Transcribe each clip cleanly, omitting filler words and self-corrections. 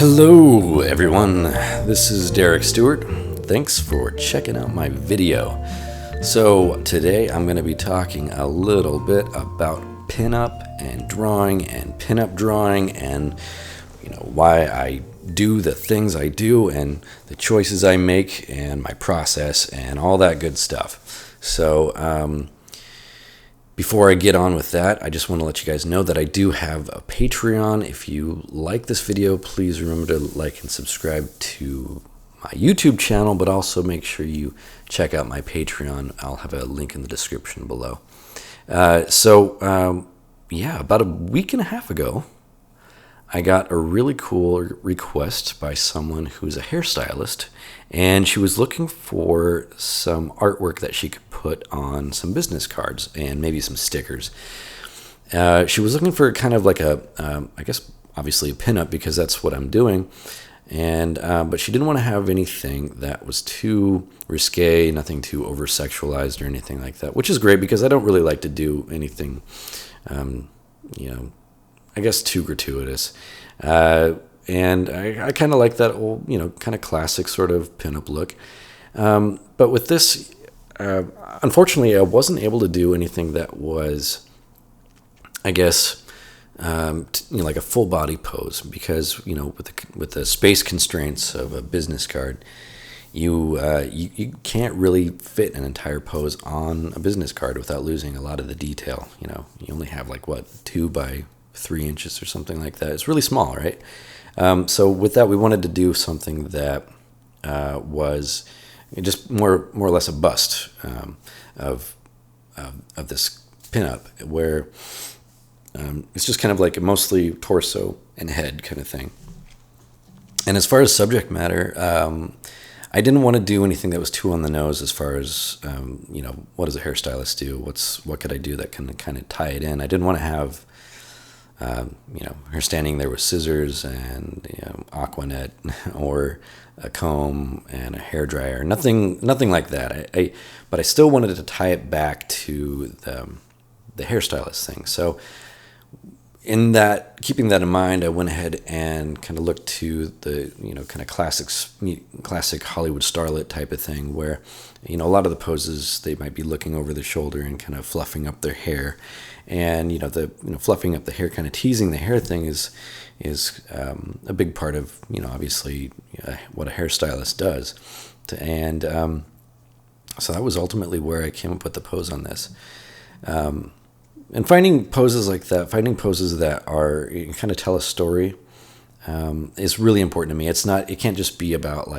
Hello everyone, this is Derek Stewart. Thanks for checking out my video. So today I'm going to be talking a little bit about pinup and drawing and pinup drawing and why I do the things I do and the choices I make and my process and all that good stuff. So before I get on with that, I just want to let you guys know that I do have a Patreon. If you like this video, please remember to like and subscribe to my YouTube channel, but also make sure you check out my Patreon. I'll have a link in the description below. About a week and a half ago, I got a really cool request by someone who's a hairstylist, and she was looking for some artwork that she could put on some business cards and maybe some stickers. She was looking for kind of like I guess obviously a pinup, because that's what I'm doing, and but she didn't want to have anything that was too risque, nothing too over-sexualized or anything like that, which is great because I don't really like to do anything, I guess too gratuitous. And I kind of like that old, kind of classic sort of pinup look. But with this, unfortunately, I wasn't able to do anything that was, I guess, like a full body pose, because, with the space constraints of a business card, you can't really fit an entire pose on a business card without losing a lot of the detail. You only have 2 by 3 inches or something like that. It's really small, right? So with that, we wanted to do something that was just more or less a bust of this pinup, where it's just kind of like a mostly torso and head kind of thing. And as far as subject matter, I didn't want to do anything that was too on the nose as far as, what does a hairstylist do? What could I do that can kind of tie it in? I didn't want to have her standing there with scissors and Aquanet or a comb and a hairdryer. Nothing like that. But I still wanted to tie it back to the hairstylist thing. So in that, keeping that in mind, I went ahead and kind of looked to the kind of classic Hollywood starlet type of thing, where a lot of the poses, they might be looking over their shoulder and kind of fluffing up their hair. And the fluffing up the hair, kind of teasing the hair thing is a big part of obviously what a hairstylist does. So that was ultimately where I came up with the pose on this. And finding poses like that, finding poses that are kind of tell a story, is really important to me. It can't just be about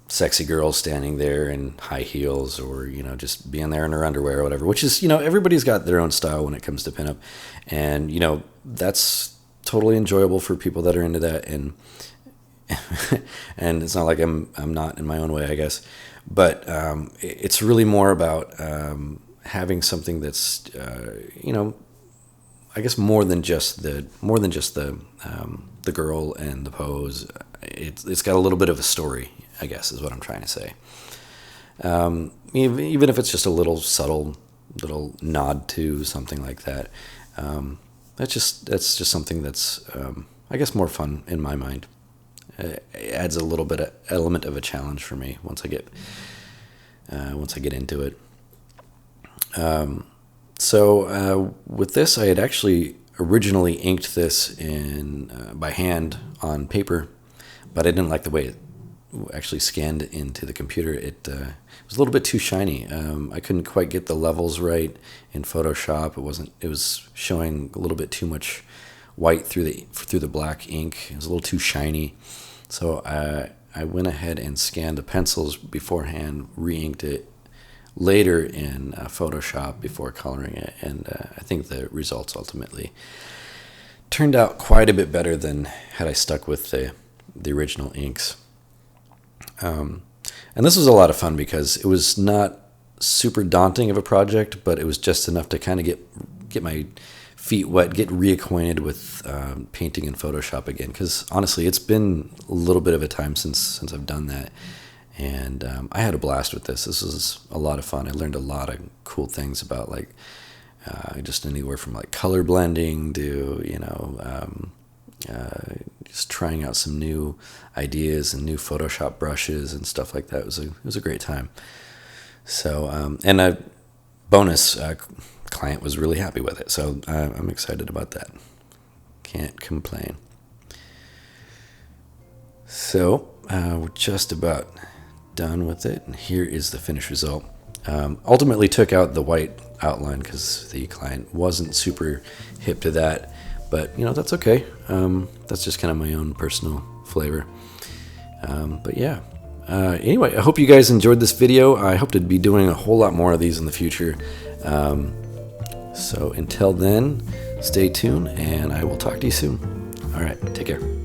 sexy girls standing there in high heels, or just being there in her underwear or whatever, which is everybody's got their own style when it comes to pinup, and that's totally enjoyable for people that are into that, and and it's not like I'm not in my own way, I guess, but it's really more about having something that's I guess more than just the girl and the pose. It's got a little bit of a story, I guess, is what I'm trying to say. Even if it's just a little subtle little nod to something like that, that's just something that's I guess more fun in my mind. It adds a little bit of element of a challenge for me once I get into it. So with this, I had actually originally inked this by hand on paper, but I didn't like the way it actually scanned into the computer. It was a little bit too shiny. I couldn't quite get the levels right in Photoshop. It was showing a little bit too much white through the black ink. It was a little too shiny. So I went ahead and scanned the pencils beforehand, re-inked it later in Photoshop before coloring it, and I think the results ultimately turned out quite a bit better than had I stuck with the original inks. And this was a lot of fun because it was not super daunting of a project, but it was just enough to kind of get my feet wet, get reacquainted with painting in Photoshop again, because honestly, it's been a little bit of a time since I've done that. And I had a blast with this. This was a lot of fun. I learned a lot of cool things about just anywhere from color blending to just trying out some new ideas and new Photoshop brushes and stuff like that. It was a great time. So, and a bonus, client was really happy with it. So I'm excited about that. Can't complain. So we're just about done with it. And here is the finished result. Ultimately took out the white outline because the client wasn't super hip to that. But, that's okay. That's just kind of my own personal flavor. But yeah. Anyway, I hope you guys enjoyed this video. I hope to be doing a whole lot more of these in the future. So until then, stay tuned, and I will talk to you soon. All right, take care.